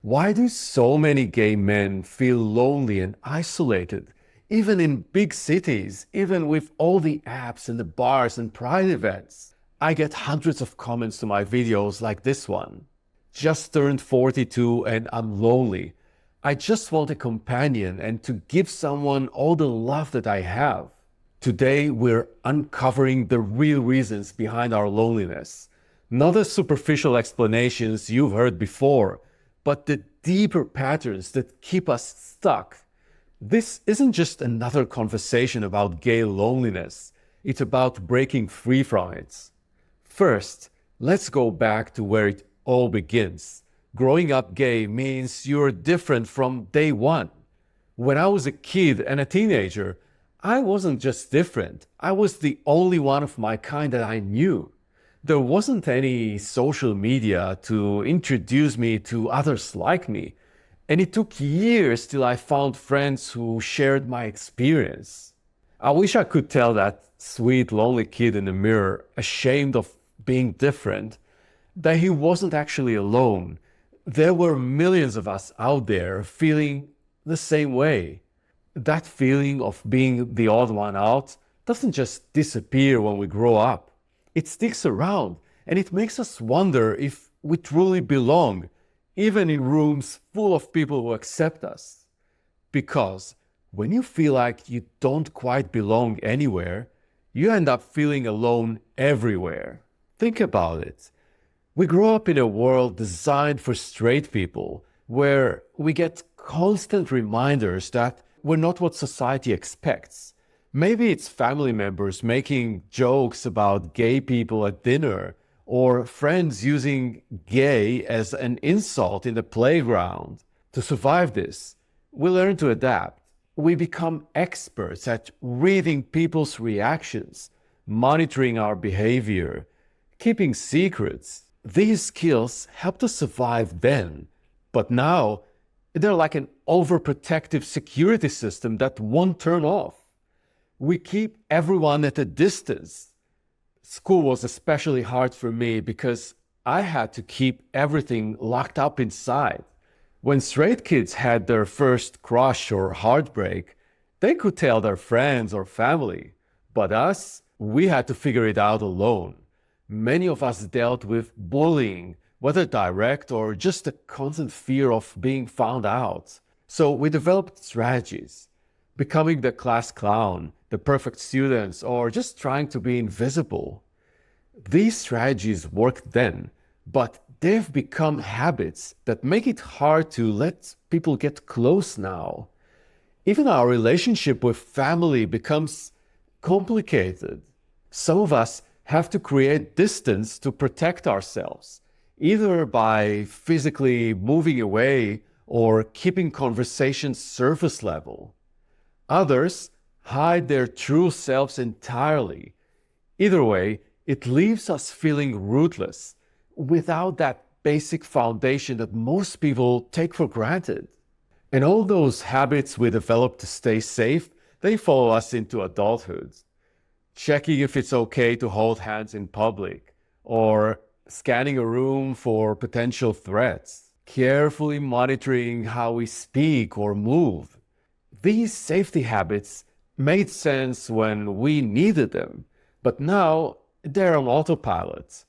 Why do so many gay men feel lonely and isolated, even in big cities, even with all the apps and the bars and pride events? I get hundreds of comments to my videos like this one. Just turned 42 and I'm lonely. I just want a companion and to give someone all the love that I have. Today, we're uncovering the real reasons behind our loneliness. Not the superficial explanations you've heard before, but the deeper patterns that keep us stuck. This isn't just another conversation about gay loneliness. It's about breaking free from it. First, let's go back to where it all begins. Growing up gay means you're different from day one. When I was a kid and a teenager, I wasn't just different. I was the only one of my kind that I knew. There wasn't any social media to introduce me to others like me. And it took years till I found friends who shared my experience. I wish I could tell that sweet, lonely kid in the mirror, ashamed of being different, that he wasn't actually alone. There were millions of us out there feeling the same way. That feeling of being the odd one out doesn't just disappear when we grow up. It sticks around and it makes us wonder if we truly belong, even in rooms full of people who accept us. Because when you feel like you don't quite belong anywhere, you end up feeling alone everywhere. Think about it. We grow up in a world designed for straight people, where we get constant reminders that we're not what society expects. Maybe it's family members making jokes about gay people at dinner, or friends using gay as an insult in the playground. To survive this, we learn to adapt. We become experts at reading people's reactions, monitoring our behavior, keeping secrets. These skills helped us survive then, but now they're like an overprotective security system that won't turn off. We keep everyone at a distance. School was especially hard for me because I had to keep everything locked up inside. When straight kids had their first crush or heartbreak, they could tell their friends or family. But us, we had to figure it out alone. Many of us dealt with bullying, whether direct or just a constant fear of being found out. So we developed strategies. Becoming the class clown, the perfect students, or just trying to be invisible. These strategies worked then, but they've become habits that make it hard to let people get close now. Even our relationship with family becomes complicated. Some of us have to create distance to protect ourselves, either by physically moving away or keeping conversations surface level. Others hide their true selves entirely. Either way, it leaves us feeling rootless, without that basic foundation that most people take for granted. And all those habits we develop to stay safe, they follow us into adulthood. Checking if it's okay to hold hands in public, or scanning a room for potential threats, carefully monitoring how we speak or move. These safety habits made sense when we needed them, but now they're on autopilot,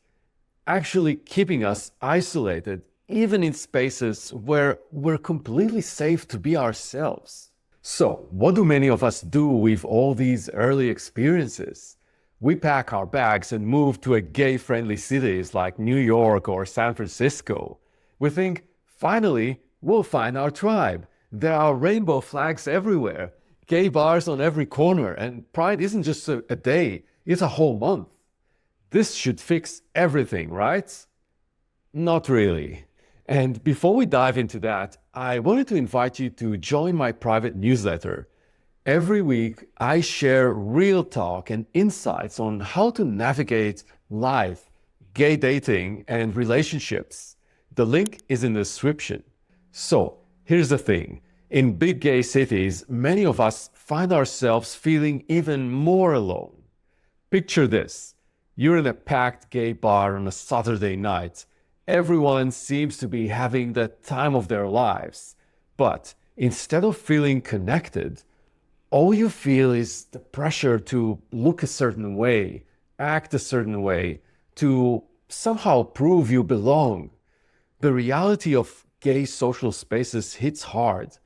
actually keeping us isolated even in spaces where we're completely safe to be ourselves. So, what do many of us do with all these early experiences? We pack our bags and move to a gay-friendly cities like New York or San Francisco. We think, finally, we'll find our tribe. There are rainbow flags everywhere, gay bars on every corner, and Pride isn't just a day, it's a whole month. This should fix everything, right? Not really. And before we dive into that, I wanted to invite you to join my private newsletter. Every week, I share real talk and insights on how to navigate life, gay dating, and relationships. The link is in the description. So, here's the thing. In big gay cities, many of us find ourselves feeling even more alone. Picture this. You're in a packed gay bar on a Saturday night. Everyone seems to be having the time of their lives. But instead of feeling connected, all you feel is the pressure to look a certain way, act a certain way, to somehow prove you belong. The reality of gay social spaces hits hard.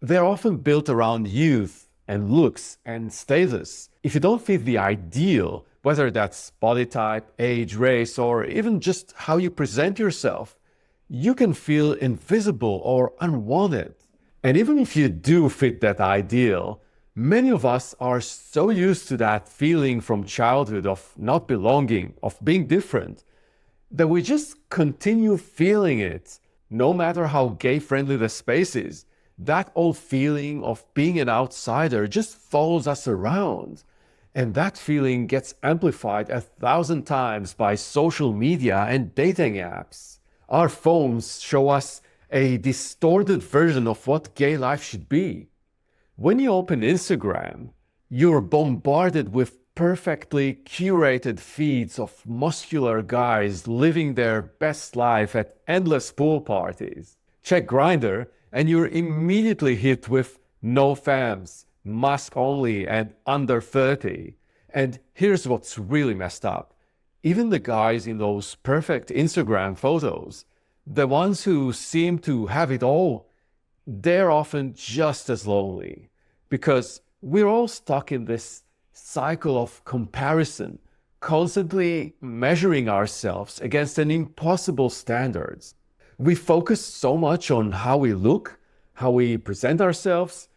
They're often built around youth and looks and status. If you don't fit the ideal, whether that's body type, age, race, or even just how you present yourself, you can feel invisible or unwanted. And even if you do fit that ideal, many of us are so used to that feeling from childhood of not belonging, of being different, that we just continue feeling it. No matter how gay-friendly the space is, that old feeling of being an outsider just follows us around. And that feeling gets amplified 1,000 times by social media and dating apps. Our phones show us a distorted version of what gay life should be. When you open Instagram, you're bombarded with perfectly curated feeds of muscular guys living their best life at endless pool parties. Check Grindr, and you're immediately hit with no fams, mask only, and under 30. And here's what's really messed up. Even the guys in those perfect Instagram photos, the ones who seem to have it all, they're often just as lonely, because we're all stuck in this cycle of comparison, constantly measuring ourselves against an impossible standards. We focus so much on how we look, how we present ourselves,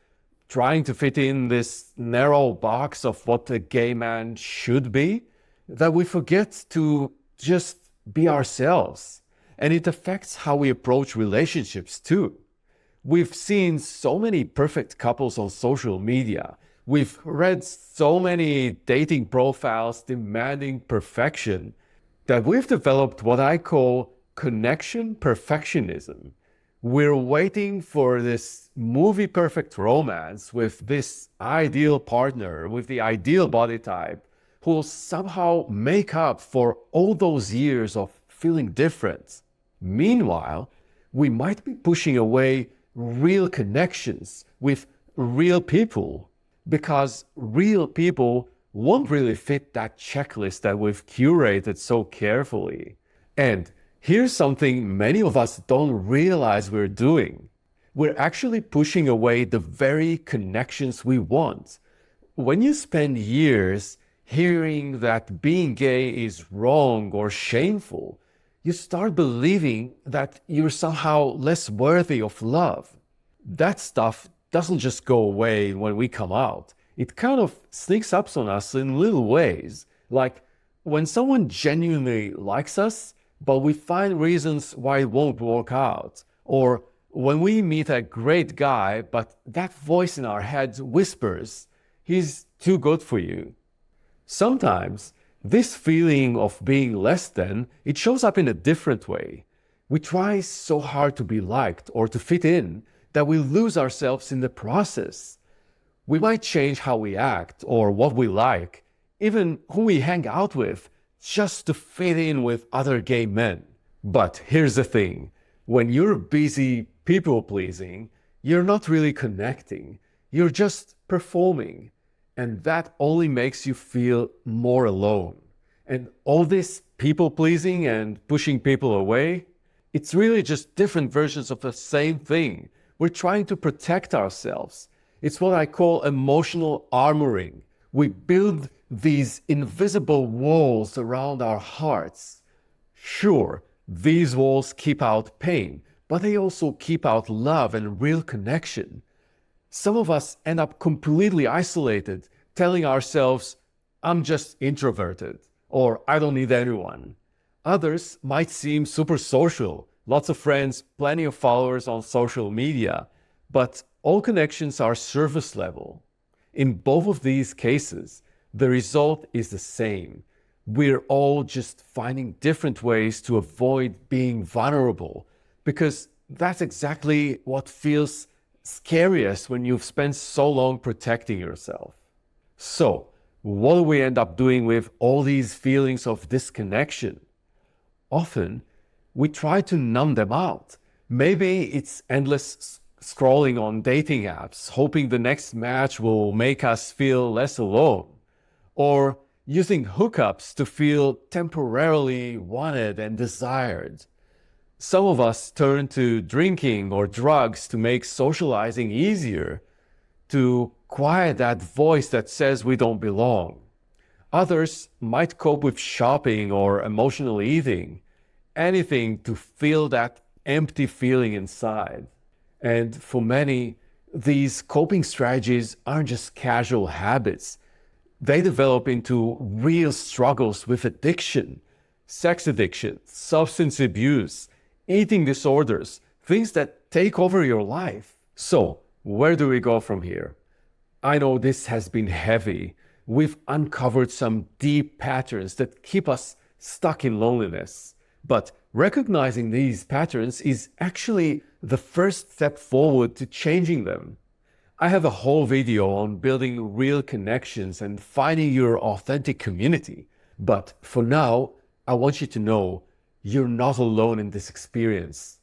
trying to fit in this narrow box of what a gay man should be, that we forget to just be ourselves. And it affects how we approach relationships too. We've seen so many perfect couples on social media. We've read so many dating profiles demanding perfection that we've developed what I call connection perfectionism. We're waiting for this movie perfect romance with this ideal partner, with the ideal body type, who will somehow make up for all those years of feeling different. Meanwhile, we might be pushing away real connections with real people, because real people won't really fit that checklist that we've curated so carefully. And here's something many of us don't realize we're doing. We're actually pushing away the very connections we want. When you spend years hearing that being gay is wrong or shameful, you start believing that you're somehow less worthy of love. That stuff doesn't just go away when we come out. It kind of sneaks up on us in little ways. Like when someone genuinely likes us, but we find reasons why it won't work out. Or when we meet a great guy, but that voice in our head whispers, he's too good for you. Sometimes this feeling of being less than, it shows up in a different way. We try so hard to be liked or to fit in that we lose ourselves in the process. We might change how we act or what we like, even who we hang out with, just to fit in with other gay men. But here's the thing. When you're busy people-pleasing, you're not really connecting. You're just performing. And that only makes you feel more alone. And all this people-pleasing and pushing people away, it's really just different versions of the same thing. We're trying to protect ourselves. It's what I call emotional armoring. We build these invisible walls around our hearts. Sure, these walls keep out pain, but they also keep out love and real connection. Some of us end up completely isolated, telling ourselves, I'm just introverted, or I don't need anyone. Others might seem super social, lots of friends, plenty of followers on social media, but all connections are surface level. In both of these cases, the result is the same. We're all just finding different ways to avoid being vulnerable, because that's exactly what feels scariest when you've spent so long protecting yourself. So, what do we end up doing with all these feelings of disconnection? Often, we try to numb them out. Maybe it's endless scrolling on dating apps, hoping the next match will make us feel less alone, or using hookups to feel temporarily wanted and desired. Some of us turn to drinking or drugs to make socializing easier, to quiet that voice that says we don't belong. Others might cope with shopping or emotional eating, anything to feel that empty feeling inside. And for many, these coping strategies aren't just casual habits. They develop into real struggles with addiction, sex addiction, substance abuse, eating disorders, things that take over your life. So, where do we go from here? I know this has been heavy. We've uncovered some deep patterns that keep us stuck in loneliness. But recognizing these patterns is actually the first step forward to changing them. I have a whole video on building real connections and finding your authentic community. But for now, I want you to know you're not alone in this experience.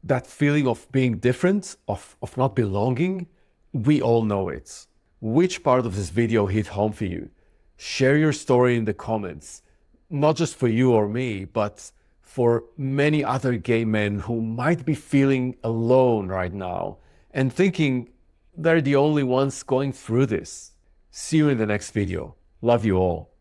That feeling of being different, of not belonging, we all know it. Which part of this video hit home for you? Share your story in the comments. Not just for you or me, but for many other gay men who might be feeling alone right now and thinking they're the only ones going through this. See you in the next video. Love you all.